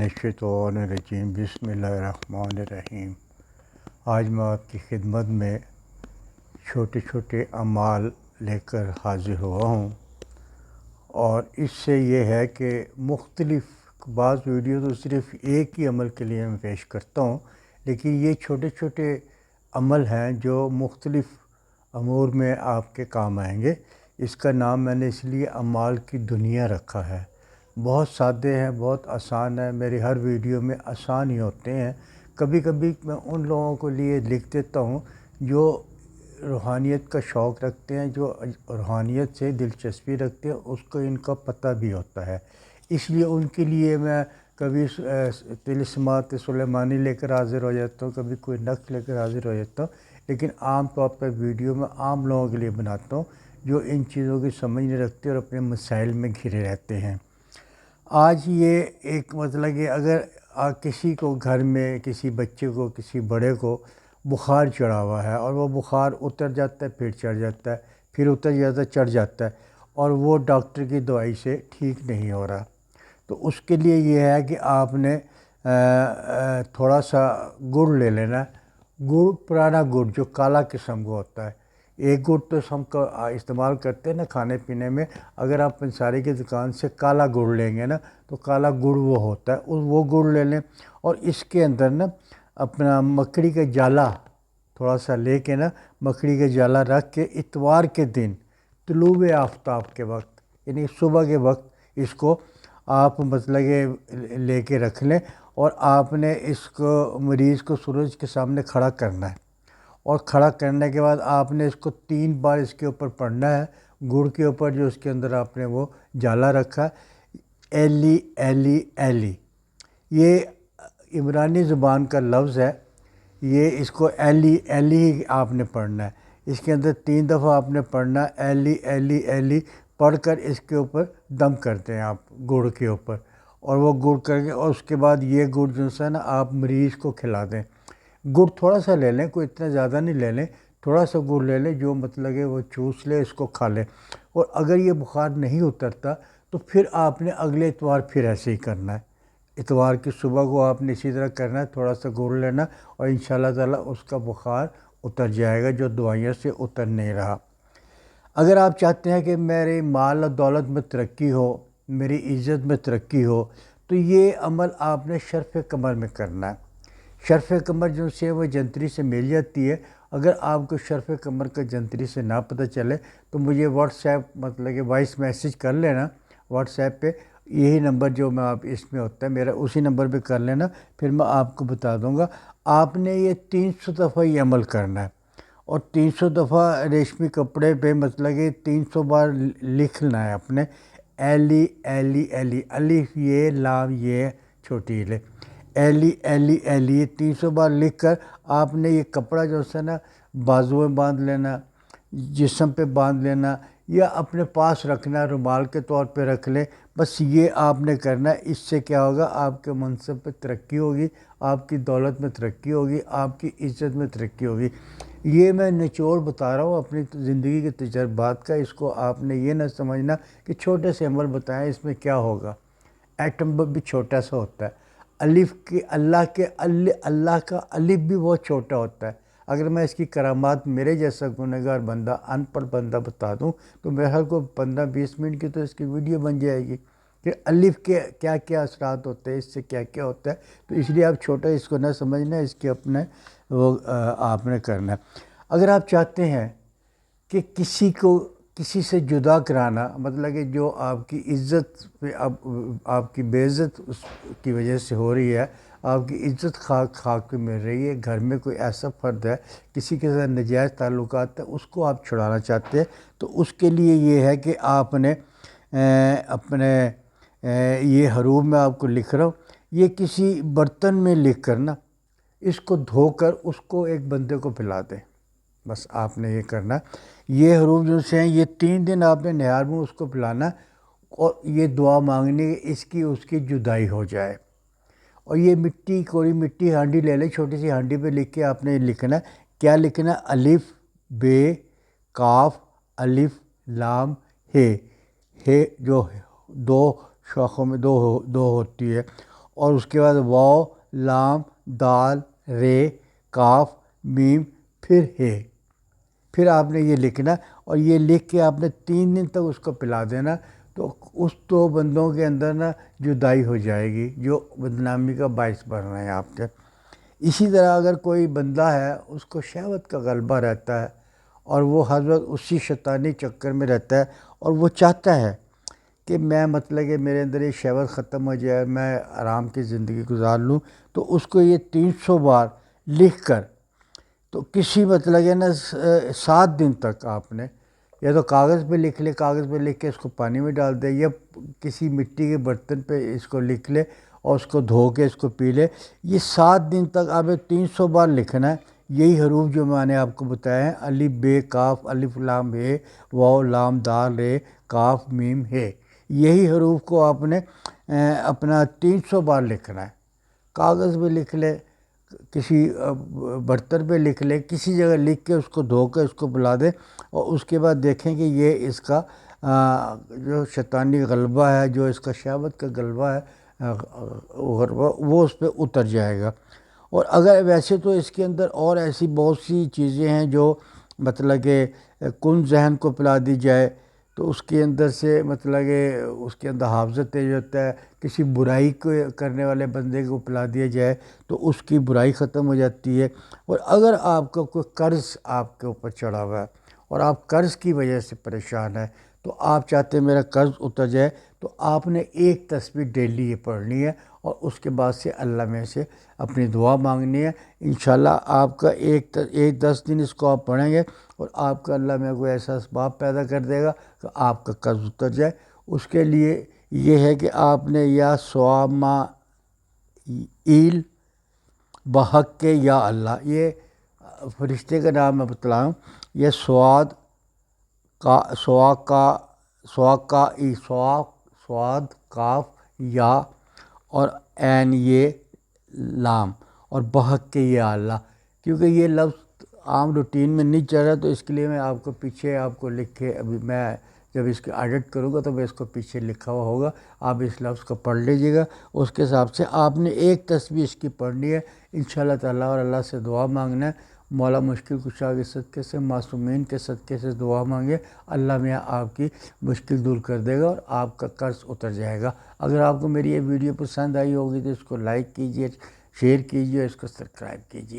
मिनश्शैतानिर्रजीम बिस्मिल्लाहिर्रहमानिर्रहीम। आज मैं आपकी खिदमत में छोटे छोटे अमाल लेकर हाज़िर हुआ हूँ और इससे ये है कि मुख्तलिफ़ बाज़ वीडियो तो सिर्फ़ एक ही अमल के लिए मैं पेश करता हूँ, लेकिन ये छोटे छोटे अमल हैं जो मुख्तलिफ़ अमूर में आपके काम आएंगे। इसका नाम मैंने इसलिए अमाल की दुनिया रखा है। बहुत सादे हैं, बहुत आसान है। मेरी हर वीडियो में आसान ही होते हैं। कभी कभी मैं उन लोगों को लिए लिख देता हूँ जो रूहानियत का शौक़ रखते हैं, जो रूहानियत से दिलचस्पी रखते हैं, उसको इनका पता भी होता है। इसलिए उनके लिए मैं कभी तिलिस्मात सुलेमानी लेकर हाज़िर हो जाता हूँ, कभी कोई नक्श लेकर हाज़िर हो जाता हूँ, लेकिन आम तौर पर वीडियो में आम लोगों के लिए बनाता हूँ जो इन चीज़ों की समझ नहीं रखते और अपने मसाइल में घिरे रहते हैं। आज ये एक मतलब कि अगर किसी को घर में किसी बच्चे को किसी बड़े को बुखार चढ़ा हुआ है और वो बुखार उतर जाता है, फिर चढ़ जाता है, फिर उतर जाता है, चढ़ जाता है और वो डॉक्टर की दवाई से ठीक नहीं हो रहा, तो उसके लिए ये है कि आपने थोड़ा सा गुड़ ले लेना। गुड़, पुराना गुड़ जो काला किस्म का होता है। एक गुड़ तो हम इस्तेमाल करते हैं ना खाने पीने में। अगर आप पंसारी की दुकान से काला गुड़ लेंगे ना, तो काला गुड़ वो होता है, वो गुड़ ले लें और इसके अंदर ना अपना मकड़ी का जाला थोड़ा सा लेके ना, मकड़ी का जाला रख के इतवार के दिन तुलूए आफ्ताब के वक्त, यानी सुबह के वक्त इसको आप मतलब कि लेके रख लें और आपने इसको मरीज़ को सूरज के सामने खड़ा करना है और खड़ा करने के बाद आपने इसको 3 बार इसके ऊपर पढ़ना है, गुड़ के ऊपर जो उसके अंदर आपने वो जाला रखा है। एली एली एली, ये इमरानी ज़ुबान का लफ्ज़ है। ये इसको एली एली आपने पढ़ना है। इसके अंदर 3 दफ़ा आपने पढ़ना है, एली एली एली पढ़कर इसके ऊपर दम करते हैं आप गुड़ के ऊपर, और वो गुड़ करके और उसके बाद ये गुड़ जो है ना आप मरीज़ को खिला दें। गुड़ थोड़ा सा ले लें, कोई इतना ज़्यादा नहीं ले लें, थोड़ा सा गुड़ ले लें, जो मतलब है वो चूस ले, इसको खा लें। और अगर ये बुखार नहीं उतरता तो फिर आपने अगले इतवार फिर ऐसे ही करना है। इतवार की सुबह को आपने इसी तरह करना है, थोड़ा सा गुड़ लेना और इंशाअल्लाह ताला उसका बुखार उतर जाएगा जो दवाइयों से उतर नहीं रहा। अगर आप चाहते हैं कि मेरे माल और दौलत में तरक्की हो, मेरी इज़्ज़त में तरक्की हो, तो ये अमल आपने शर्फ़ कमर में करना है। शर्फ़ कमर जो से वो जंतरी से मिल जाती है। अगर आपको शर्फ़ कमर का जंतरी से ना पता चले तो मुझे व्हाट्सएप मतलब कि वॉइस मैसेज कर लेना व्हाट्सएप पे। यही नंबर जो मैं आप इसमें होता है मेरा, उसी नंबर पे कर लेना, फिर मैं आपको बता दूंगा। आपने ये 300 दफ़ा ये अमल करना है और 300 दफ़ा रेशमी कपड़े पे मतलब कि 300 बार लिखना है अपने। एली एली एली, अलिफ ये लाम ये छोटी ले, एली एली एली 300 बार लिख कर आपने ये कपड़ा जो है ना बाजू में बांध लेना, जिस्म पे बांध लेना या अपने पास रखना, रुमाल के तौर पे रख लें। बस ये आपने करना है। इससे क्या होगा, आपके मनसब पे तरक्की होगी, आपकी दौलत में तरक्की होगी, आपकी इज़्ज़त में तरक्की होगी। ये मैं निचोड़ बता रहा हूँ अपनी ज़िंदगी के तजर्बात का। इसको आपने ये ना समझना कि छोटे से अमल बताएं इसमें क्या होगा। एटम भी छोटा सा होता है। अलिफ के अल्लाह का अलिफ भी बहुत छोटा होता है। अगर मैं इसकी करामात मेरे जैसा गुनहगार बंदा, अनपढ़ बंदा बता दूं तो मेरे को 15-20 मिनट की तो इसकी वीडियो बन जाएगी कि अलिफ के क्या क्या असरात होते हैं, इससे क्या क्या होता है। तो इसलिए आप छोटा इसको ना समझना, इसके अपने वो आपने करना है। अगर आप चाहते हैं कि किसी को किसी से जुदा कराना, मतलब कि जो आपकी इज़्ज़त पे आपकी बेइज़्ज़त उसकी वजह से हो रही है, आपकी इज़्ज़त खाक खाक पे मिल रही है, घर में कोई ऐसा फ़र्द है किसी के साथ नाजायज़ ताल्लुकात है, उसको आप छुड़ाना चाहते हैं, तो उसके लिए ये है कि आपने अपने ये हरूफ में आपको लिख रहा हूँ, ये किसी बर्तन में लिख कर ना इसको धोकर उसको एक बंदे को पिला दें। बस आपने ये करना। ये हरूफ जो से हैं ये 3 दिन आपने निहार में उसको पिलाना और ये दुआ मांगनी इसकी उसकी जुदाई हो जाए। और ये मिट्टी, कोई मिट्टी हांडी ले ले, छोटी सी हांडी पे लिख के आपने लिखना, क्या लिखना, अलिफ बे काफ अलिफ लाम हे जो 2 शाखों में दो होती है, اور اس کے بعد واو لام دال رے کاف میم پھر ہے، پھر آپ نے یہ لکھنا اور یہ لکھ کے آپ نے 3 دن تک اس کو پلا دینا، تو اس 2 بندوں کے اندر نا جدائی ہو جائے گی جو بدنامی کا باعث بن رہے ہیں آپ کے۔ اسی طرح اگر کوئی بندہ ہے اس کو شہوت کا غلبہ رہتا ہے اور وہ ہر وقت اسی شیطانی چکر میں رہتا ہے اور وہ چاہتا ہے کہ میں مطلب کہ میرے اندر یہ شہوت ختم ہو جائے، میں آرام کی زندگی گزار لوں، تو اس کو یہ 300 بار لکھ کر تو کسی مطلب کہ نا 7 دن تک آپ نے یا تو کاغذ پہ لکھ لے، کاغذ پہ لکھ کے اس کو پانی میں ڈال دے، یا کسی مٹی کے برتن پہ اس کو لکھ لے اور اس کو دھو کے اس کو پی لے۔ یہ 7 دن تک آپ نے 300 بار لکھنا ہے، یہی حروف جو میں نے آپ کو بتایا ہیں، الف بے کاف الف لام ہے واو لام دال رے کاف میم ہے، یہی حروف کو آپ نے اپنا 300 بار لکھنا ہے۔ کاغذ پہ لکھ لے، کسی برتن پہ لکھ لے، کسی جگہ لکھ کے اس کو دھو کے اس کو بلا دے، اور اس کے بعد دیکھیں کہ یہ اس کا جو شیطانی غلبہ ہے، جو اس کا شہوت کا غلبہ ہے وہ اس پہ اتر جائے گا۔ اور اگر ویسے تو اس کے اندر اور ایسی بہت سی چیزیں ہیں جو مطلب کہ کن ذہن کو پلا دی جائے تو اس کے اندر سے مطلب کہ اس کے اندر حافظت تیز ہوتا ہے، کسی برائی کو کرنے والے بندے کو پلا دیا جائے تو اس کی برائی ختم ہو جاتی ہے۔ اور اگر آپ کا کوئی قرض آپ کے اوپر چڑھا ہوا ہے اور آپ قرض کی وجہ سے پریشان ہیں، تو آپ چاہتے ہیں میرا قرض اتر جائے، تو آپ نے ایک تسبیح ڈیلی یہ پڑھنی ہے اور اس کے بعد سے اللہ میں سے اپنی دعا مانگنی ہے۔ انشاءاللہ آپ کا ایک 10 دن اس کو آپ پڑھیں گے اور آپ کا اللہ میں کوئی ایسا اسباب پیدا کر دے گا کہ آپ کا قرض اتر جائے۔ اس کے لیے یہ ہے کہ آپ نے یا سواما ایل بحق کے یا اللہ، یہ فرشتے کا نام میں بتلاؤں، یہ سواد کا سواد کاف یا اور عین یہ لام اور بحق کے یا اللہ، کیونکہ یہ لفظ عام روٹین میں نہیں چل رہا، تو اس کے لیے میں آپ کو پیچھے آپ کو لکھ کے ابھی میں جب اس کی ایڈٹ کروں گا تو میں اس کو پیچھے لکھا ہوا ہوگا، آپ اس لفظ کو پڑھ لیجیے گا۔ اس کے حساب سے آپ نے ایک تسبیح اس کی پڑھنی ہے انشاءاللہ تعالیٰ، اور اللہ سے دعا مانگنا ہے، مولا مشکل کشا کے صدقے سے، معصومین کے صدقے سے دعا مانگے، اللہ میاں آپ کی مشکل دور کر دے گا اور آپ کا قرض اتر جائے گا۔ اگر آپ کو میری یہ ویڈیو پسند آئی ہوگی تو اس کو لائک کیجیے، شیئر کیجیے، اس کو سبسکرائب کیجیے۔